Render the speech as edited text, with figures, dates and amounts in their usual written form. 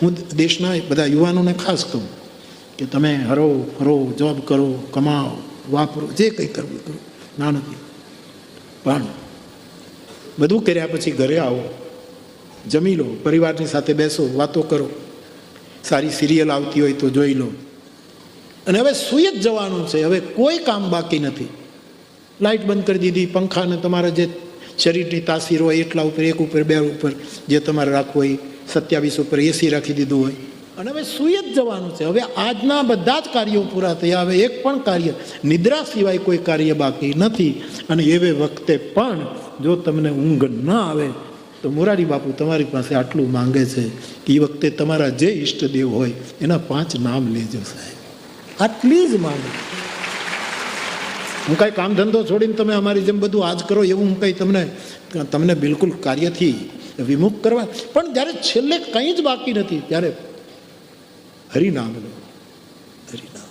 હું દેશના બધા યુવાનોને ખાસ કહું કે તમે હરો ફરો, જોબ કરો, કમાઓ, વાપરો, જે કંઈ કરવું કરો, ના નથી. પણ બધું કર્યા પછી ઘરે આવો, જમી લો, પરિવારની સાથે બેસો, વાતો કરો, સારી સિરિયલ આવતી હોય તો જોઈ લો, અને હવે સૂઈ જ જવાનું છે. હવે કોઈ કામ બાકી નથી. લાઇટ બંધ કરી દીધી, પંખાને તમારા જે શરીરની તાસીર હોય એટલા ઉપર, 1 ઉપર 2 ઉપર જે તમારે રાખવું હોય, 27 ઉપર એસી રાખી દીધું હોય, અને હવે સૂઈ જ જવાનું છે. હવે આજના બધા જ કાર્યો પૂરા થયા. હવે એક પણ કાર્ય, નિદ્રા સિવાય કોઈ કાર્ય બાકી નથી. અને એવે વખતે પણ જો તમને ઊંઘ ન આવે તો મોરારી બાપુ તમારી પાસે આટલું માંગે છે કે એ વખતે તમારા જે ઈષ્ટદેવ હોય એના 5 નામ લેજો સાહેબ. આટલી જ માંગે. હું કાંઈ કામ ધંધો છોડીને તમે અમારી જેમ બધું આજ કરો એવું હું કંઈ તમને બિલકુલ કાર્યથી વિમુખ કરવા, પણ જ્યારે છેલ્લે કંઈ જ બાકી નથી ત્યારે હરિનામ લો, હરિનામ.